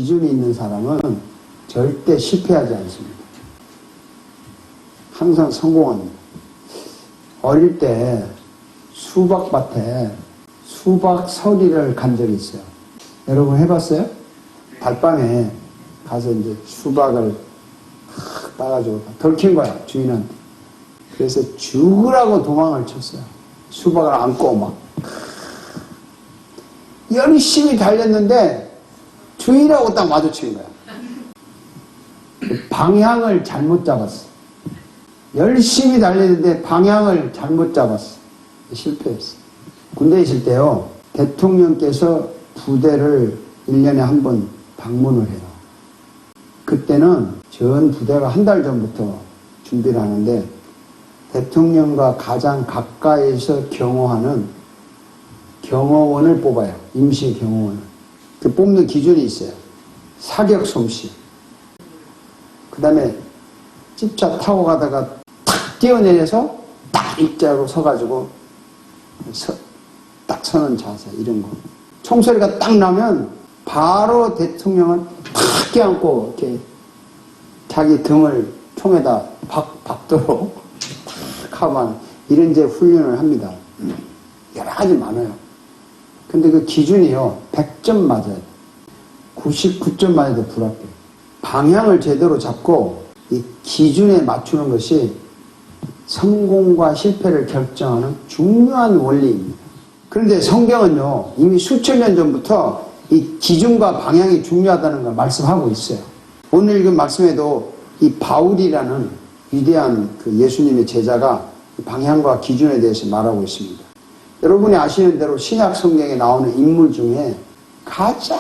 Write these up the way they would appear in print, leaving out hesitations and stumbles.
기준이 있는 사람은 절대 실패하지 않습니다. 항상 성공합니다. 어릴 때 수박밭에 수박서리를 간 적이 있어요. 여러분 해봤어요? 달밤에 가서 이제 수박을 따가지고 덜킨 거야, 주인한테. 그래서 죽으라고 도망을 쳤어요. 수박을 안고 막. 열심히 달렸는데 주인하고 딱 마주친 거야. 방향을 잘못 잡았어. 열심히 달리는데 방향을 잘못 잡았어. 실패했어. 군대에 있을 때요, 대통령께서 부대를 1년에 한 번 방문을 해요. 그때는 전 부대가 한 달 전부터 준비를 하는데 대통령과 가장 가까이서 경호하는 경호원을 뽑아요. 임시 경호원을. 그 뽑는 기준이 있어요. 사격 솜씨. 그 다음에 집차 타고 가다가 탁 뛰어내려서 딱 일자로 서가지고 딱 서는 자세, 이런 거. 총소리가 딱 나면 바로 대통령을 탁 껴안고 이렇게 자기 등을 총에다 박도록 탁 하면 이런 이제 훈련을 합니다. 여러 가지 많아요. 근데 그 기준이요, 100점 맞아요. 99점 맞아도 불합격. 방향을 제대로 잡고 이 기준에 맞추는 것이 성공과 실패를 결정하는 중요한 원리입니다. 그런데 성경은요, 이미 수천 년 전부터 이 기준과 방향이 중요하다는 걸 말씀하고 있어요. 오늘 읽은 말씀에도 이 바울이라는 위대한 그 예수님의 제자가 방향과 기준에 대해서 말하고 있습니다. 여러분이 아시는 대로 신약 성경에 나오는 인물 중에 가장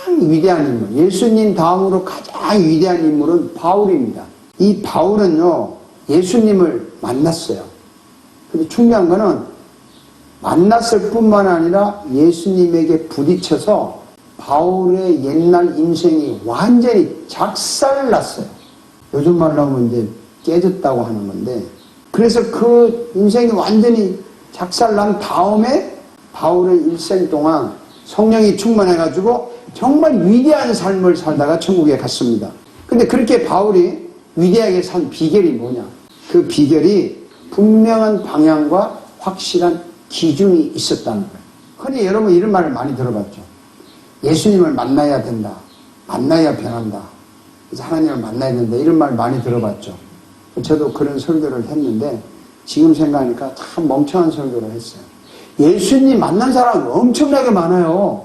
위대한 인물, 예수님 다음으로 가장 위대한 인물은 바울입니다. 이 바울은요, 예수님을 만났어요. 근데 중요한 거는 만났을 뿐만 아니라 예수님에게 부딪혀서 바울의 옛날 인생이 완전히 작살났어요. 요즘 말로 하면 이제 깨졌다고 하는 건데, 그래서 그 인생이 완전히 작살난 다음에 바울의 일생 동안 성령이 충만해가지고 정말 위대한 삶을 살다가 천국에 갔습니다. 근데 그렇게 바울이 위대하게 산 비결이 뭐냐? 그 비결이 분명한 방향과 확실한 기준이 있었다는 거예요. 흔히 여러분 이런 말을 많이 들어봤죠. 예수님을 만나야 된다. 만나야 변한다. 그래서 하나님을 만나야 된다. 이런 말 많이 들어봤죠. 저도 그런 설교를 했는데 지금 생각하니까 참 멍청한 설교를 했어요. 예수님 만난 사람 엄청나게 많아요.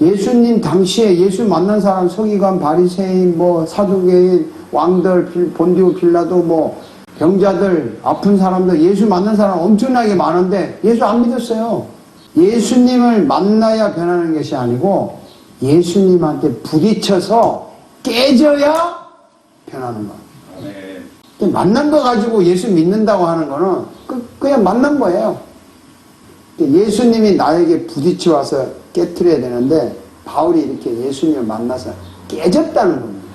예수님 당시에 예수 만난 사람 서기관, 바리새인, 뭐 사두개인, 왕들, 본디오 빌라도, 뭐 병자들, 아픈 사람들, 예수 만난 사람 엄청나게 많은데 예수 안 믿었어요. 예수님을 만나야 변하는 것이 아니고 예수님한테 부딪혀서 깨져야 변하는 거예요. 만난 거 가지고 예수 믿는다고 하는 거는 그냥 만난 거예요. 예수님이 나에게 부딪혀 와서 깨트려야 되는데 바울이 이렇게 예수님을 만나서 깨졌다는 겁니다.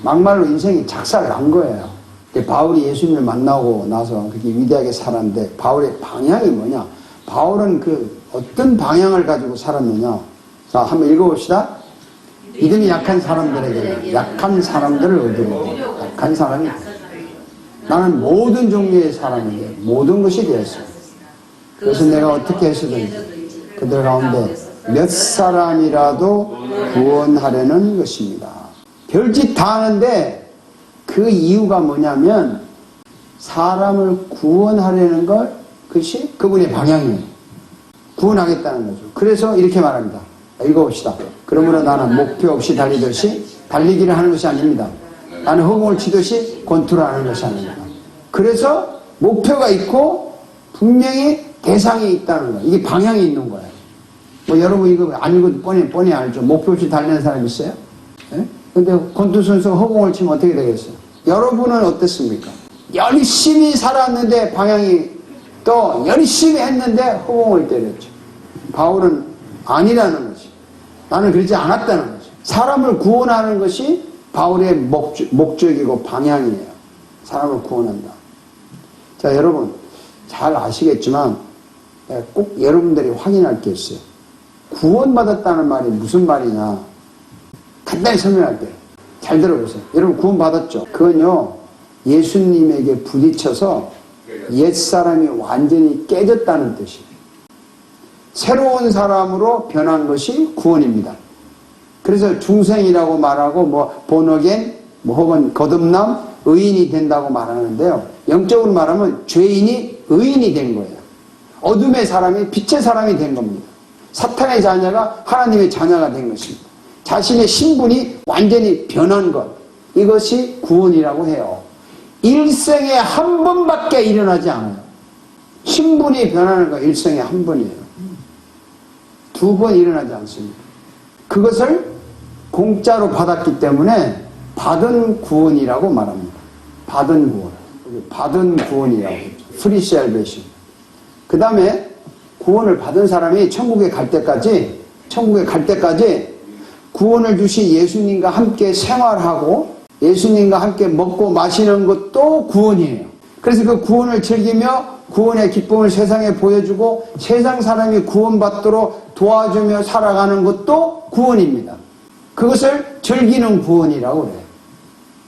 막말로 인생이 작살 난 거예요. 바울이 예수님을 만나고 나서 그렇게 위대하게 살았는데 바울의 방향이 뭐냐? 바울은 그 어떤 방향을 가지고 살았느냐? 자, 한번 읽어봅시다. 믿음이 약한 사람들에게 약한 사람들을 얻으려고. 약한 사람이 나는 모든 종류의 사람에게 모든 것이 되었어. 그래서 내가 어떻게 해서든지 그들 가운데 몇 사람이라도 구원하려는 것입니다. 별짓 다 하는데 그 이유가 뭐냐면 사람을 구원하려는 걸, 그것이 그분의 방향이에요. 구원하겠다는 거죠. 그래서 이렇게 말합니다. 읽어봅시다. 그러므로 나는 목표 없이 달리듯이 달리기를 하는 것이 아닙니다. 나는 허공을 치듯이 권투를 하는 것이 아닙니다. 그래서 목표가 있고 분명히 대상이 있다는 거예요. 이게 방향이 있는 거예요. 뭐 여러분 이거 안 읽어도 뻔히 알죠. 목표 없이 달리는 사람 있어요? 네? 근데 권투 선수가 허공을 치면 어떻게 되겠어요? 여러분은 어땠습니까? 열심히 살았는데 방향이, 또 열심히 했는데 허공을 때렸죠. 바울은 아니라는 거지. 나는 그러지 않았다는 거지. 사람을 구원하는 것이 바울의 목적이고 방향이에요. 사람을 구원한다. 자, 여러분 잘 아시겠지만 꼭 여러분들이 확인할 게 있어요. 구원받았다는 말이 무슨 말이냐? 간단히 설명할게요. 잘 들어보세요. 여러분 구원받았죠? 그건요, 예수님에게 부딪혀서 옛사람이 완전히 깨졌다는 뜻이에요. 새로운 사람으로 변한 것이 구원입니다. 그래서 중생이라고 말하고 본어겐 혹은 거듭남, 의인이 된다고 말하는데요. 영적으로 말하면 죄인이 의인이 된 거예요. 어둠의 사람이 빛의 사람이 된 겁니다. 사탄의 자녀가 하나님의 자녀가 된 것입니다. 자신의 신분이 완전히 변한 것, 이것이 구원이라고 해요. 일생에 한 번밖에 일어나지 않아요. 신분이 변하는 거 일생에 한 번이에요. 두 번 일어나지 않습니다. 그것을 공짜로 받았기 때문에 받은 구원이라고 말합니다. 받은 구원. 받은 구원이라고 했죠. Free salvation. 그 다음에 구원을 받은 사람이 천국에 갈 때까지 구원을 주신 예수님과 함께 생활하고 예수님과 함께 먹고 마시는 것도 구원이에요. 그래서 그 구원을 즐기며 구원의 기쁨을 세상에 보여주고 세상 사람이 구원받도록 도와주며 살아가는 것도 구원입니다. 그것을 즐기는 구원이라고 그래요.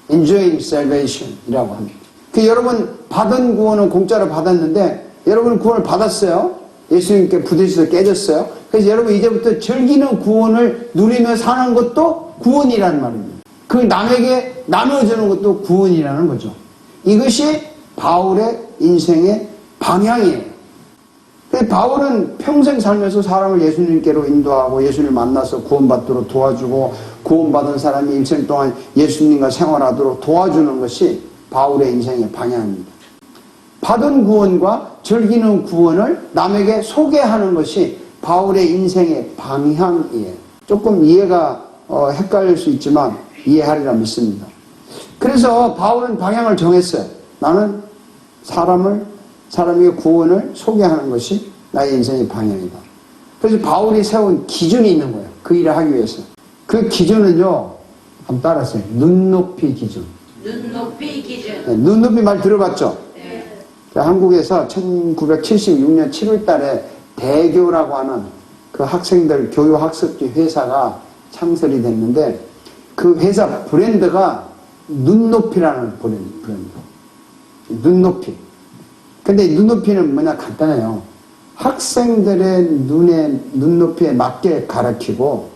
Enjoying salvation 이라고 합니다. 여러분 받은 구원은 공짜로 받았는데 여러분은 구원을 받았어요. 예수님께 부딪혀서 깨졌어요. 그래서 여러분 이제부터 즐기는 구원을 누리며 사는 것도 구원이라는 말입니다. 그 남에게 나눠주는 것도 구원이라는 거죠. 이것이 바울의 인생의 방향이에요. 바울은 평생 살면서 사람을 예수님께로 인도하고 예수님을 만나서 구원받도록 도와주고 구원받은 사람이 일생 동안 예수님과 생활하도록 도와주는 것이 바울의 인생의 방향입니다. 받은 구원과 즐기는 구원을 남에게 소개하는 것이 바울의 인생의 방향이에요. 조금 이해가 헷갈릴 수 있지만 이해하리라 믿습니다. 그래서 바울은 방향을 정했어요. 나는 사람에게 구원을 소개하는 것이 나의 인생의 방향이다. 그래서 바울이 세운 기준이 있는 거예요. 그 일을 하기 위해서. 그 기준은요, 한번 따라하세요. 눈높이 기준. 눈높이 기준. 네, 눈높이 말 들어봤죠? 네. 한국에서 1976년 7월 달에 대교라고 하는 그 학생들 교육학습지 회사가 창설이 됐는데 그 회사 브랜드가 눈높이라는 브랜드. 눈높이. 근데 눈높이는 뭐냐 간단해요. 학생들의 눈높이에 맞게 가르치고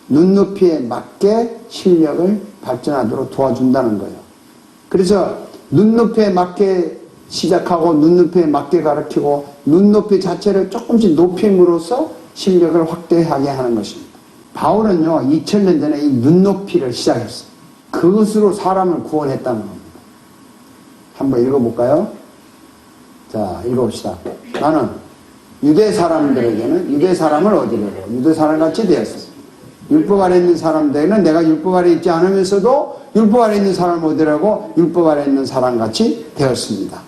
눈높이에 맞게 실력을 발전하도록 도와준다는 거예요. 그래서 눈높이에 맞게 시작하고 눈높이에 맞게 가르치고 눈높이 자체를 조금씩 높임으로써 실력을 확대하게 하는 것입니다. 바울은요 2000년 전에 이 눈높이를 시작했어요. 그것으로 사람을 구원했다는 겁니다. 한번 읽어볼까요? 자, 읽어봅시다. 나는 유대 사람들에게는 유대 사람을 얻으려고 유대 사람같이 되었어. 율법 아래 있는 사람들에게는 내가 율법 아래 있지 않으면서도 율법 아래 있는 사람을 얻으려고 율법 아래 있는 사람같이 되었습니다.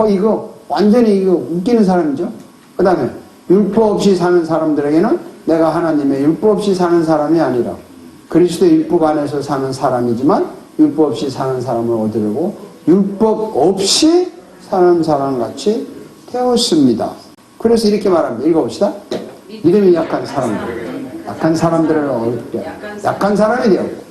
이거 완전히 이거 웃기는 사람이죠. 그 다음에 율법 없이 사는 사람들에게는 내가 하나님의 율법 없이 사는 사람이 아니라 그리스도의 율법 안에서 사는 사람이지만 율법 없이 사는 사람을 얻으려고 율법 없이 사는 사람같이 되었습니다. 그래서 이렇게 말합니다. 읽어봅시다. 믿음이 약한 사람들을 얻게 약한 사람이 되었고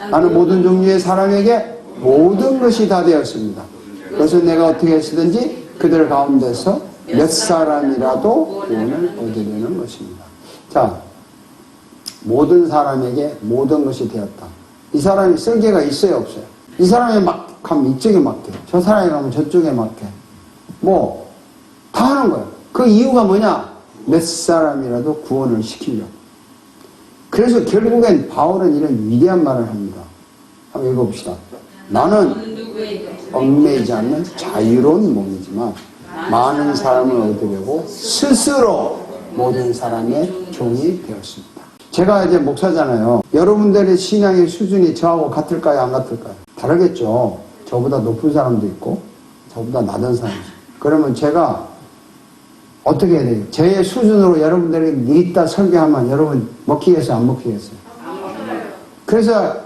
나는 모든 종류의 사람에게 모든 것이 다 되었습니다. 그래서 내가 어떻게 했든지 그들 가운데서 몇 사람이라도 구원을 얻으려는 것입니다. 자, 모든 사람에게 모든 것이 되었다. 이 사람이 쓸개가 있어요 없어요? 이 사람이 막 가면 이쪽에 맡겨, 저 사람이 가면 저쪽에 맡겨. 다 하는 거예요. 그 이유가 뭐냐? 몇 사람이라도 구원을 시키려고. 그래서 결국엔 바울은 이런 위대한 말을 합니다. 한번 읽어봅시다. 나는 얽매이지 않는 자유로운 몸이지만 많은 사람을 얻으려고 스스로 모든 사람의 종이 되었습니다. 제가 이제 목사잖아요. 여러분들의 신앙의 수준이 저하고 같을까요? 안 같을까요? 다르겠죠. 저보다 높은 사람도 있고 저보다 낮은 사람도 있고. 그러면 제가 어떻게 해야 돼요? 제 수준으로 여러분들에게 이따 설교하면 여러분 먹히겠어요? 안 먹히겠어요? 그래서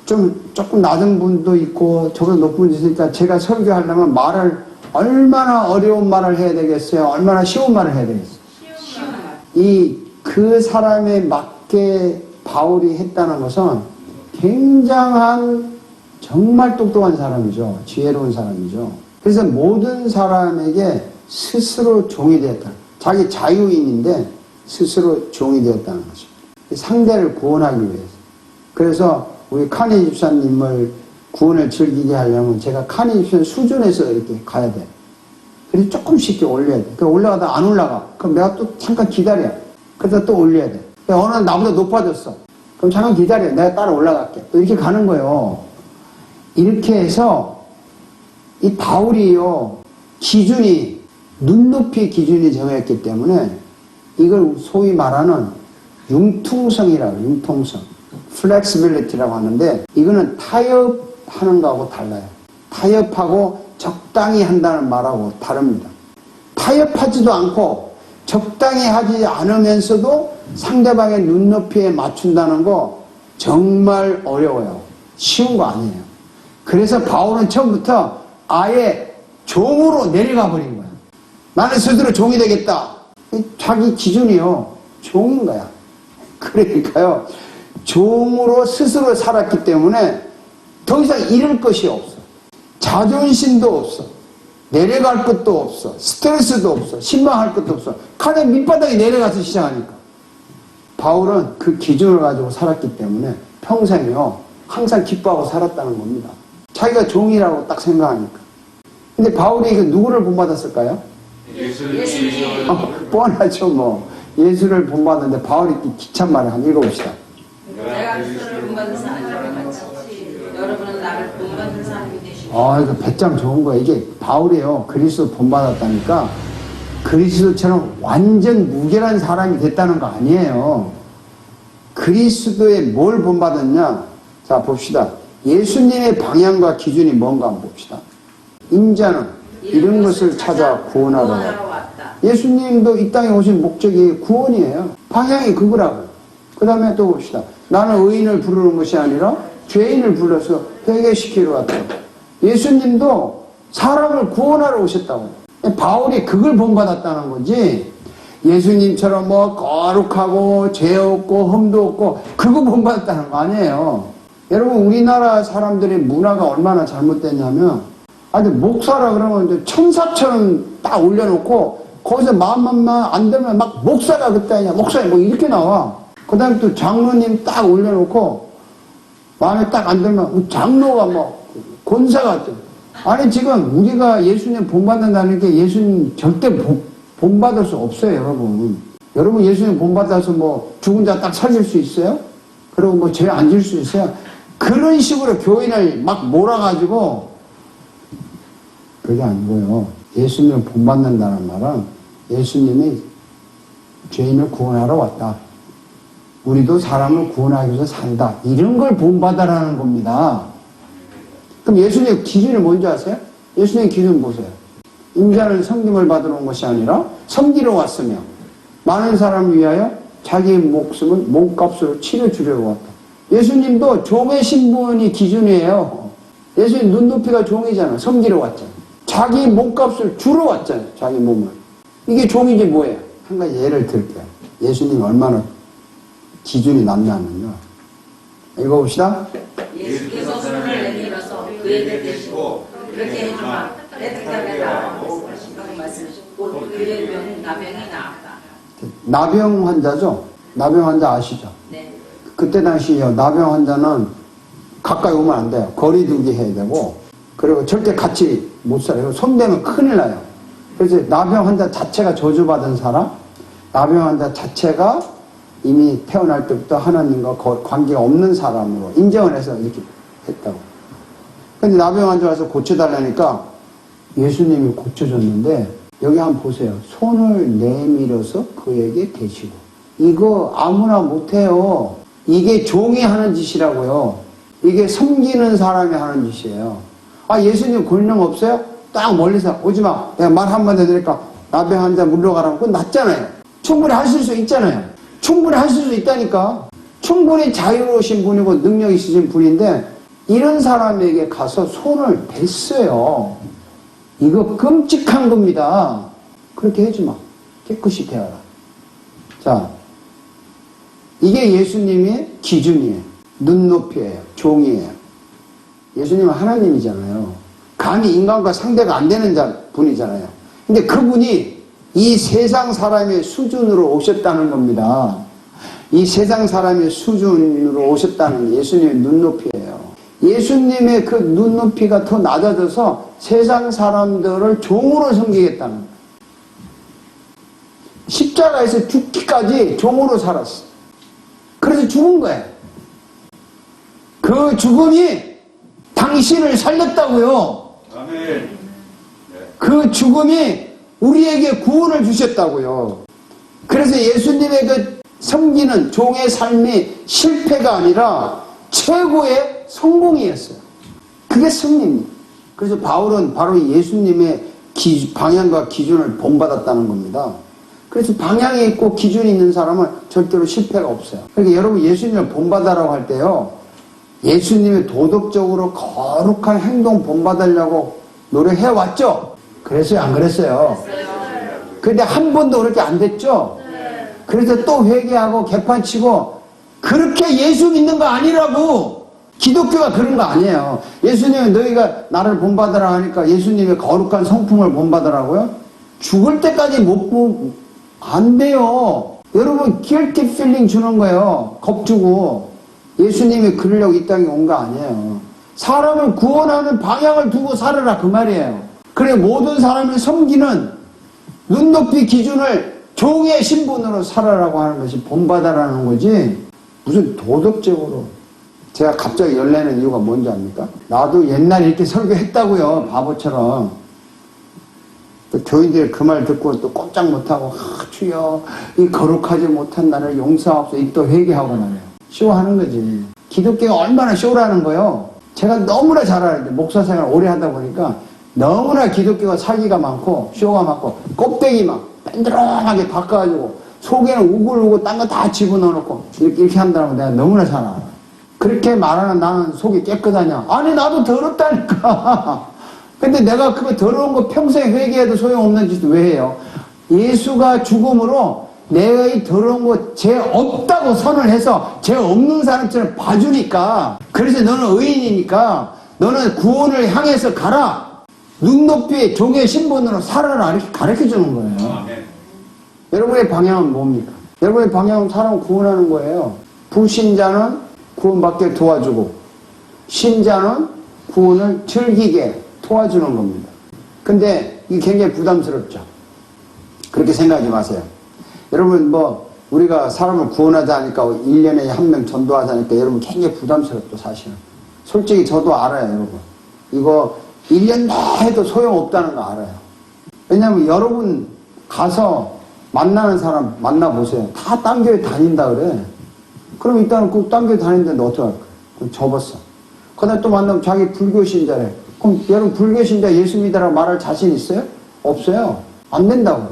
조금 낮은 분도 있고 저보다 높은 분도 있으니까 제가 설교하려면 말을 얼마나 어려운 말을 해야 되겠어요? 얼마나 쉬운 말을 해야 되겠어요? 그 사람에 맞게 바울이 했다는 것은 굉장한 정말 똑똑한 사람이죠. 지혜로운 사람이죠. 그래서 모든 사람에게 스스로 종이 되었다. 자기 자유인인데 스스로 종이 되었다는 거죠. 상대를 구원하기 위해서. 그래서 우리 카니 집사님을 구원을 즐기게 하려면 제가 카니 집사님 수준에서 이렇게 가야 돼. 그래서 조금씩 올려야 돼. 그 올라가다 안 올라가. 그럼 내가 또 잠깐 기다려. 그러다 또 올려야 돼. 어느 날 나보다 높아졌어. 그럼 잠깐 기다려. 내가 따라 올라갈게. 또 이렇게 가는 거예요. 이렇게 해서 이 바울이요. 기준이 눈높이 기준이 정했기 때문에 이걸 소위 말하는 융통성이라고 융통성. 플렉시빌리티라고 하는데 이거는 타협하는 거하고 달라요. 타협하고 적당히 한다는 말하고 다릅니다. 타협하지도 않고 적당히 하지 않으면서도 상대방의 눈높이에 맞춘다는 거 정말 어려워요. 쉬운 거 아니에요. 그래서 바울은 처음부터 아예 종으로 내려가 버린 거야. 나는 스스로 종이 되겠다. 자기 기준이요. 종인 거야. 그러니까요. 종으로 스스로 살았기 때문에 더 이상 잃을 것이 없어. 자존심도 없어. 내려갈 것도 없어. 스트레스도 없어. 실망할 것도 없어. 가장 밑바닥에 내려가서 시작하니까. 바울은 그 기준을 가지고 살았기 때문에 평생요. 항상 기뻐하고 살았다는 겁니다. 자기가 종이라고 딱 생각하니까. 근데 바울이 그 누구를 본받았을까요? 예수님. 뻔하죠 뭐. 예수를 본받았는데 바울이 기찬 말을 한번 읽어봅시다. 내가 그리스도를 본받은 사람과 같이 여러분은 나를 본받은 사람이 되시고. 이거 배짱 좋은 거야. 이게 바울이요. 그리스도 본받았다니까 그리스도처럼 완전 무결한 사람이 됐다는 거 아니에요. 그리스도에 뭘 본받았냐? 자, 봅시다. 예수님의 방향과 기준이 뭔가 한번 봅시다. 인자는 이런 것을 찾아 구원하러 왔다. 예수님도 이 땅에 오신 목적이 구원이에요. 방향이 그거라고. 그 다음에 또 봅시다. 나는 의인을 부르는 것이 아니라 죄인을 불러서 회개시키러 왔다. 예수님도 사람을 구원하러 오셨다고. 바울이 그걸 본받았다는 거지. 예수님처럼 뭐 거룩하고 죄 없고 흠도 없고 그거 본받았다는 거 아니에요. 여러분 우리나라 사람들의 문화가 얼마나 잘못됐냐면 아주 목사라 그러면 이제 천사처럼 딱 올려놓고 거기서 마음만 안 되면 막 목사가 그때 아니야 목사야 뭐 이렇게 나와. 그 다음에 또 장로님 딱 올려놓고 마음에 딱 안 들면 장로가 뭐 권사가 또 아니 지금 우리가 예수님 본받는다는 게 예수님 절대 본받을 수 없어요 여러분. 여러분 예수님 본받아서 뭐 죽은 자 딱 살릴 수 있어요? 그리고 뭐 죄 안 질 수 있어요? 그런 식으로 교인을 막 몰아가지고 그게 아니고요. 예수님을 본받는다는 말은 예수님이 죄인을 구원하러 왔다. 우리도 사람을 구원하기 위해서 산다. 이런 걸 본받아라는 겁니다. 그럼 예수님의 기준이 뭔지 아세요? 예수님의 기준 보세요. 인자는 섬김을 받으러 온 것이 아니라 섬기러 왔으며 많은 사람을 위하여 자기의 목숨을 몸값으로 치러주려고 왔다. 예수님도 종의 신분이 기준이에요. 예수님 눈높이가 종이잖아. 섬기러 왔잖아. 자기 몸값을 주러 왔잖아요. 자기 몸을. 이게 종이지 뭐예요? 한 가지 예를 들게요. 예수님이 얼마나 기준이 낮냐면요. 읽어봅시다. 예수께서 손을 내밀어서 그에게 대시고 그렇게 해주마 내 뜻대로 나라고 말씀하시고 그의 병 나병이 나았다. 나병 환자죠? 나병 환자 아시죠? 네. 그때 당시요. 나병 환자는 가까이 오면 안 돼요. 거리두기 해야 되고 그리고 절대 같이 못 살아요. 손대면 큰일 나요. 그래서 나병 환자 자체가 저주받은 사람, 나병 환자 자체가 이미 태어날 때부터 하나님과 관계가 없는 사람으로 인정을 해서 이렇게 했다고. 근데 나병 환자 와서 고쳐달라니까 예수님이 고쳐줬는데 여기 한번 보세요. 손을 내밀어서 그에게 대시고. 이거 아무나 못해요. 이게 종이 하는 짓이라고요. 이게 섬기는 사람이 하는 짓이에요. 아, 예수님 권능 없어요? 딱 멀리서 오지 마. 내가 말 한마디 해드릴까? 나병 환자 물러가라고. 그건 낫잖아요. 충분히 하실 수 있잖아요. 충분히 하실 수 있다니까. 충분히 자유로우신 분이고 능력 있으신 분인데 이런 사람에게 가서 손을 댔어요. 이거 끔찍한 겁니다. 그렇게 하지 마. 깨끗이 대하라. 자, 이게 예수님의 기준이에요. 눈높이에요. 종이에요. 예수님은 하나님이잖아요. 감히 인간과 상대가 안 되는 분이잖아요. 근데 그분이 이 세상 사람의 수준으로 오셨다는 겁니다. 이 세상 사람의 수준으로 오셨다는 예수님의 눈높이에요. 예수님의 그 눈높이가 더 낮아져서 세상 사람들을 종으로 섬기겠다는 거예요. 십자가에서 죽기까지 종으로 살았어. 그래서 죽은 거예요. 그 죽음이 당신을 살렸다고요. 아멘. 그 죽음이 우리에게 구원을 주셨다고요. 그래서 예수님의 그 섬기는 종의 삶이 실패가 아니라 최고의 성공이었어요. 그게 승리입니다. 그래서 바울은 바로 예수님의 방향과 기준을 본받았다는 겁니다. 그래서 방향이 있고 기준이 있는 사람은 절대로 실패가 없어요. 그러니까 여러분 예수님을 본받아라고 할 때요, 예수님의 도덕적으로 거룩한 행동 본받으려고 노력해왔죠? 그랬어요? 안 그랬어요? 근데 한 번도 그렇게 안 됐죠? 그래서 또 회개하고 개판치고 그렇게 예수 믿는 거 아니라고. 기독교가 그런 거 아니에요. 예수님은 너희가 나를 본받으라 하니까 예수님의 거룩한 성품을 본받으라고요? 죽을 때까지 안 돼요. 여러분 guilty feeling 주는 거예요. 겁주고. 예수님이 그러려고 이 땅에 온 거 아니에요. 사람을 구원하는 방향을 두고 살아라 그 말이에요. 그래 모든 사람을 섬기는 눈높이 기준을 종의 신분으로 살아라고 하는 것이 본받아라는 거지 무슨 도덕적으로. 제가 갑자기 열내는 이유가 뭔지 압니까? 나도 옛날에 이렇게 설교했다고요. 바보처럼. 또 교인들이 그 말 듣고 또 꼼짝 못하고 주여 이 거룩하지 못한 나를 용서하옵소서 또 회개하고 말이에요. 쇼하는 거지. 기독교가 얼마나 쇼라는 거예요. 제가 너무나 잘 알아요. 목사 생활 오래 하다 보니까 너무나 기독교가 사기가 많고 쇼가 많고 껍데기 막 뺀드렁하게 바꿔가지고 속에는 우글우글 딴 거 다 집어넣어놓고 이렇게 한다는 거 내가 너무나 잘 알아. 그렇게 말하는 나는 속이 깨끗하냐? 아니 나도 더럽다니까. 근데 내가 그거 더러운 거 평생 회개해도 소용없는 짓을 왜 해요? 예수가 죽음으로 내의 더러운 거 죄 없다고 선을 해서 죄 없는 사람처럼 봐주니까. 그래서 너는 의인이니까 너는 구원을 향해서 가라. 눈높이 종의 신분으로 살아라. 이렇게 가르쳐 주는 거예요. 아멘. 여러분의 방향은 뭡니까? 여러분의 방향은 사람 구원하는 거예요. 불신자는 구원받게 도와주고 신자는 구원을 즐기게 도와주는 겁니다. 근데 이게 굉장히 부담스럽죠. 그렇게 생각하지 마세요. 여러분 우리가 사람을 구원하자 하니까 1년에 한 명 전도하자니까 여러분 굉장히 부담스럽죠 사실은. 솔직히 저도 알아요 여러분. 이거 1년 내 해도 소용없다는 거 알아요. 왜냐하면 여러분 가서 만나는 사람 만나보세요. 다 딴 교회 다닌다 그래. 그럼 일단은 그 딴 교회 다니는데 너 어떡할 거야? 그럼 접었어. 그다음에 또 만나면 자기 불교 신자래. 그럼 여러분 불교 신자 예수 믿으라고 말할 자신 있어요? 없어요. 안 된다고.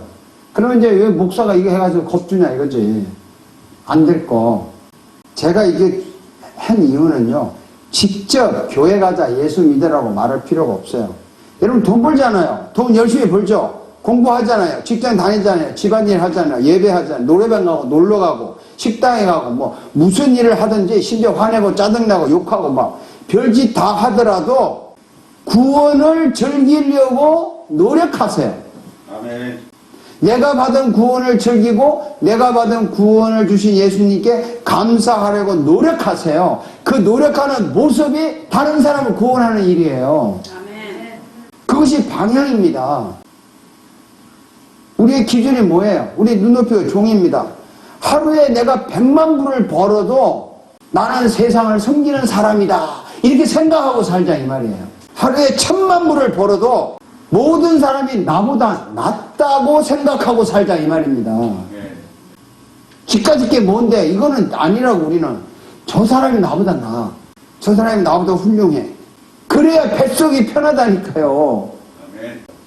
그러면 이제 왜 목사가 이거 해가지고 겁주냐 이거지. 안 될 거. 제가 이게 한 이유는요. 직접 교회 가자 예수 믿으라고 말할 필요가 없어요. 여러분 돈 벌잖아요. 돈 열심히 벌죠. 공부하잖아요. 직장 다니잖아요. 집안일 하잖아요. 예배하잖아요. 노래방 가고 놀러 가고 식당에 가고 무슨 일을 하든지 심지어 화내고 짜증나고 욕하고 막 별짓 다 하더라도 구원을 즐기려고 노력하세요. 아멘. 내가 받은 구원을 즐기고 내가 받은 구원을 주신 예수님께 감사하려고 노력하세요. 그 노력하는 모습이 다른 사람을 구원하는 일이에요. 아멘. 그것이 방향입니다. 우리의 기준이 뭐예요? 우리 눈높이가 종입니다. 하루에 내가 100만 불을 벌어도 나는 세상을 섬기는 사람이다. 이렇게 생각하고 살자 이 말이에요. 하루에 1000만 불을 벌어도 모든 사람이 나보다 낫다고 생각하고 살자 이 말입니다. 기까짓 게 뭔데? 이거는 아니라고 우리는. 저 사람이 나보다 나아. 저 사람이 나보다 훌륭해. 그래야 뱃속이 편하다니까요.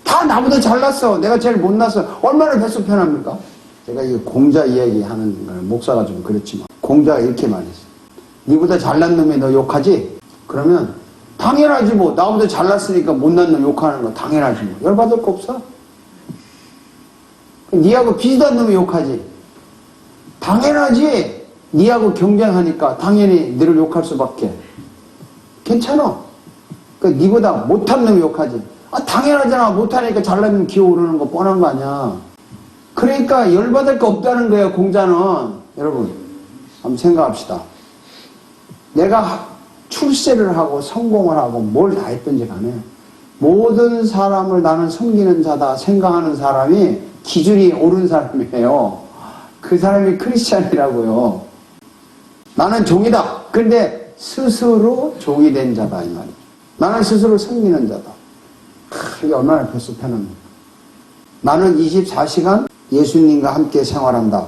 다 나보다 잘났어. 내가 제일 못났어. 얼마나 뱃속 편합니까? 제가 이거 공자 이야기 하는 거는 목사가 좀 그렇지만 공자가 이렇게 말했어. 니보다 잘난 놈이 너 욕하지? 그러면 당연하지 뭐. 나보다 잘났으니까 못난 놈 욕하는 거 당연하지 뭐. 열받을 거 없어. 니하고 비슷한 놈이 욕하지. 당연하지. 니하고 경쟁하니까 당연히 너를 욕할 수밖에. 괜찮아. 그 니보다 못한 놈 욕하지. 아, 당연하잖아. 못하니까 잘나면 기어오르는 거 뻔한 거 아니야. 그러니까 열받을 거 없다는 거예요, 공자는. 여러분, 한번 생각합시다. 내가 출세를 하고 성공을 하고 뭘 다 했든지 간에 모든 사람을 나는 섬기는 자다 생각하는 사람이 기준이 옳은 사람이에요. 그 사람이 크리스찬이라고요. 나는 종이다. 근데 스스로 종이 된 자다 이 말이에요. 나는 스스로 섬기는 자다. 이게 얼마나 배수편합니까? 나는 24시간 예수님과 함께 생활한다.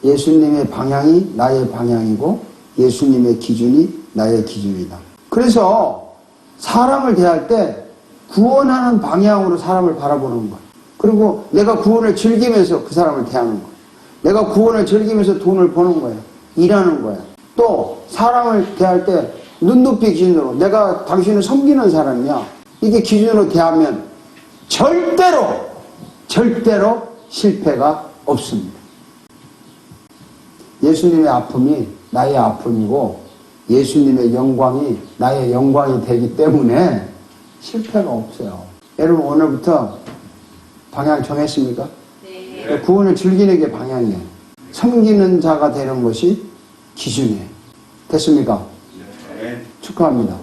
예수님의 방향이 나의 방향이고 예수님의 기준이 나의 기준이다. 그래서 사람을 대할 때 구원하는 방향으로 사람을 바라보는 거야. 그리고 내가 구원을 즐기면서 그 사람을 대하는 거야. 내가 구원을 즐기면서 돈을 버는 거야. 일하는 거야. 또 사람을 대할 때 눈높이 기준으로 내가 당신을 섬기는 사람이야. 이게 기준으로 대하면 절대로 실패가 없습니다. 예수님의 아픔이 나의 아픔이고 예수님의 영광이 나의 영광이 되기 때문에 실패가 없어요. 여러분 오늘부터 방향 정했습니까? 네. 구원을 즐기는 게 방향이에요. 섬기는 자가 되는 것이 기준이에요. 됐습니까? 네. 축하합니다.